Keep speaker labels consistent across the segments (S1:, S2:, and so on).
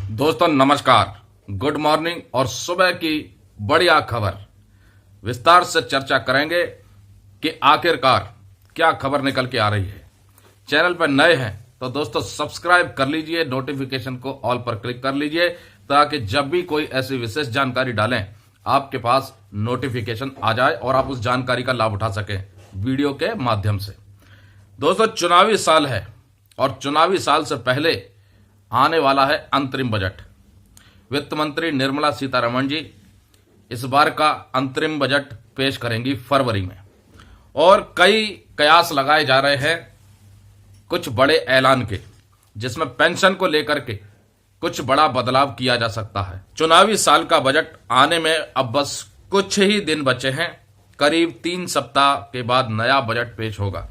S1: दोस्तों नमस्कार, good morning और सुबह की बढ़िया खबर विस्तार से चर्चा करेंगे कि आखिरकार क्या खबर निकल के आ रही है। चैनल पर नए हैं तो दोस्तों सब्सक्राइब कर लीजिए, नोटिफिकेशन को ऑल पर क्लिक कर लीजिए ताकि जब भी कोई ऐसी विशेष जानकारी डालें आपके पास नोटिफिकेशन आ जाए और आप उस जानकारी का लाभ उठा सकें वीडियो के माध्यम से। दोस्तों चुनावी साल है और चुनावी साल से पहले आने वाला है अंतरिम बजट। वित्त मंत्री निर्मला सीतारमण जी इस बार का अंतरिम बजट पेश करेंगी फरवरी में और कई कयास लगाए जा रहे हैं कुछ बड़े ऐलान के, जिसमें पेंशन को लेकर के कुछ बड़ा बदलाव किया जा सकता है। चुनावी साल का बजट आने में अब बस कुछ ही दिन बचे हैं। करीब 3 सप्ताह के बाद नया बजट पेश होगा।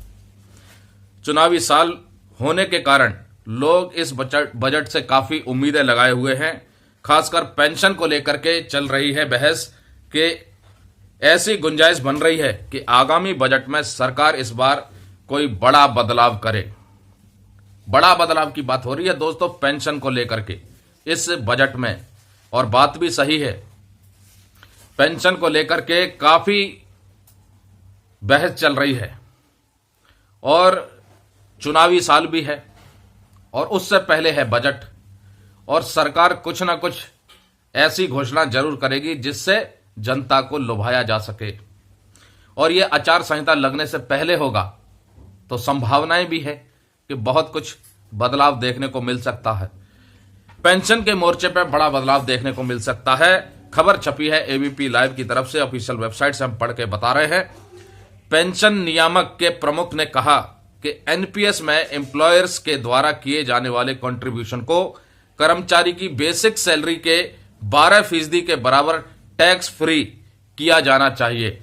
S1: चुनावी साल होने के कारण लोग इस बजट से काफी उम्मीदें लगाए हुए हैं। खासकर पेंशन को लेकर के चल रही है बहस कि ऐसी गुंजाइश बन रही है कि आगामी बजट में सरकार इस बार कोई बड़ा बदलाव करे। बड़ा बदलाव की बात हो रही है दोस्तों पेंशन को लेकर के इस बजट में, और बात भी सही है। पेंशन को लेकर के काफी बहस चल रही है और चुनावी साल भी है और उससे पहले है बजट, और सरकार कुछ ना कुछ ऐसी घोषणा जरूर करेगी जिससे जनता को लुभाया जा सके। और यह आचार संहिता लगने से पहले होगा तो संभावनाएं भी है कि बहुत कुछ बदलाव देखने को मिल सकता है। पेंशन के मोर्चे पर बड़ा बदलाव देखने को मिल सकता है। खबर छपी है एबीपी लाइव की तरफ से, ऑफिशियल वेबसाइट से हम पढ़ के बता रहे हैं। पेंशन नियामक के प्रमुख ने कहा कि एनपीएस में एम्प्लॉयर्स के द्वारा किए जाने वाले कंट्रीब्यूशन को कर्मचारी की बेसिक सैलरी के 12% के बराबर टैक्स फ्री किया जाना चाहिए।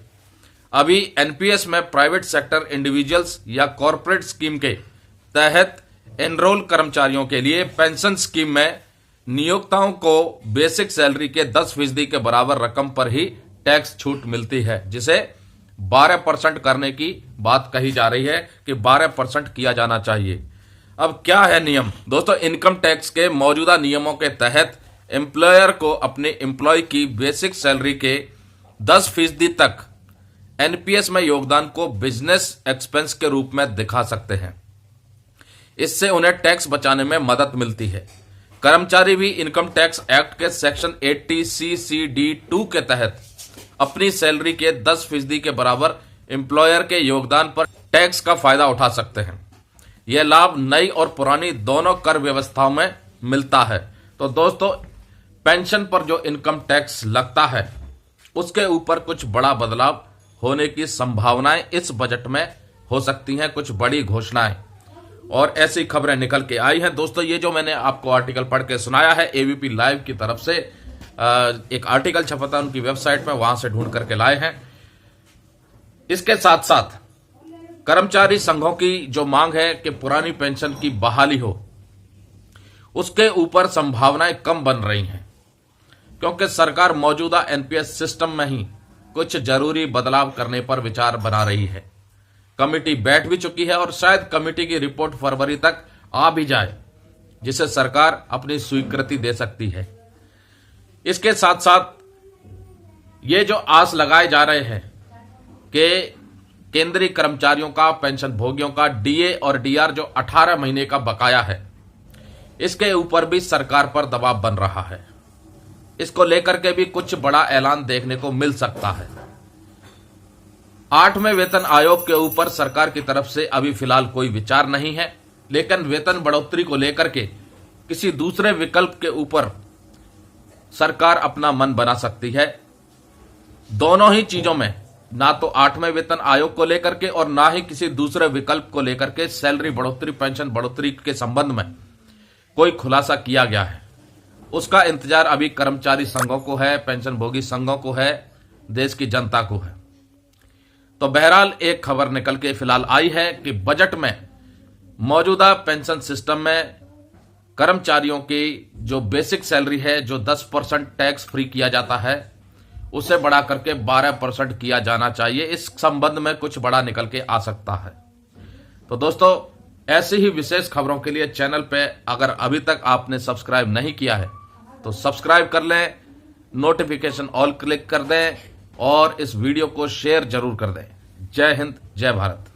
S1: अभी एनपीएस में प्राइवेट सेक्टर इंडिविजुअल्स या कॉरपोरेट स्कीम के तहत एनरोल कर्मचारियों के लिए पेंशन स्कीम में नियोक्ताओं को बेसिक सैलरी के 10% के बराबर रकम पर ही टैक्स छूट मिलती है, जिसे 12% करने की बात कही जा रही है कि 12% किया जाना चाहिए। अब क्या है नियम दोस्तों? इनकम टैक्स के मौजूदा नियमों के तहत एम्प्लॉयर को अपने एम्प्लॉय की बेसिक सैलरी के 10% तक एनपीएस में योगदान को बिजनेस एक्सपेंस के रूप में दिखा सकते हैं। इससे उन्हें टैक्स बचाने में मदद मिलती है। कर्मचारी भी इनकम टैक्स एक्ट के सेक्शन 80CCD2 के तहत अपनी सैलरी के 10% के बराबर एम्प्लॉयर के योगदान पर टैक्स का फायदा उठा सकते हैं। यह लाभ नई और पुरानी दोनों कर व्यवस्थाओं में मिलता है। तो दोस्तों पेंशन पर जो इनकम टैक्स लगता है उसके ऊपर कुछ बड़ा बदलाव होने की संभावनाएं इस बजट में हो सकती हैं, कुछ बड़ी घोषणाएं और ऐसी खबरें निकल के आई हैं। दोस्तों ये जो मैंने आपको आर्टिकल पढ़ के सुनाया है एबीपी लाइव की तरफ से, एक आर्टिकल छपा था उनकी वेबसाइट में, वहां से ढूंढ करके लाए हैं। इसके साथ साथ कर्मचारी संघों की जो मांग है कि पुरानी पेंशन की बहाली हो, उसके ऊपर संभावनाएं कम बन रही हैं, क्योंकि सरकार मौजूदा एनपीएस सिस्टम में ही कुछ जरूरी बदलाव करने पर विचार बना रही है। कमेटी बैठ भी चुकी है और शायद कमेटी की रिपोर्ट फरवरी तक आ भी जाए, जिसे सरकार अपनी स्वीकृति दे सकती है। इसके साथ साथ ये जो आस लगाए जा रहे हैं कि केंद्रीय कर्मचारियों का, पेंशन भोगियों का डीए और डीआर जो 18 महीने का बकाया है, इसके ऊपर भी सरकार पर दबाव बन रहा है। इसको लेकर के भी कुछ बड़ा ऐलान देखने को मिल सकता है। 8वें वेतन आयोग के ऊपर सरकार की तरफ से अभी फिलहाल कोई विचार नहीं है, लेकिन वेतन बढ़ोतरी को लेकर के किसी दूसरे विकल्प के ऊपर सरकार अपना मन बना सकती है। दोनों ही चीजों में, ना तो 8वें वेतन आयोग को लेकर के और ना ही किसी दूसरे विकल्प को लेकर के सैलरी बढ़ोतरी, पेंशन बढ़ोतरी के संबंध में कोई खुलासा किया गया है। उसका इंतजार अभी कर्मचारी संघों को है, पेंशन भोगी संघों को है, देश की जनता को है। तो बहरहाल एक खबर निकल के फिलहाल आई है कि बजट में मौजूदा पेंशन सिस्टम में कर्मचारियों की जो बेसिक सैलरी है, जो 10% टैक्स फ्री किया जाता है, उसे बढ़ा करके 12% किया जाना चाहिए। इस संबंध में कुछ बड़ा निकल के आ सकता है। तो दोस्तों ऐसी ही विशेष खबरों के लिए चैनल पे अगर अभी तक आपने सब्सक्राइब नहीं किया है तो सब्सक्राइब कर लें, नोटिफिकेशन ऑल क्लिक कर दें और इस वीडियो को शेयर जरूर कर दें। जय हिंद, जय भारत।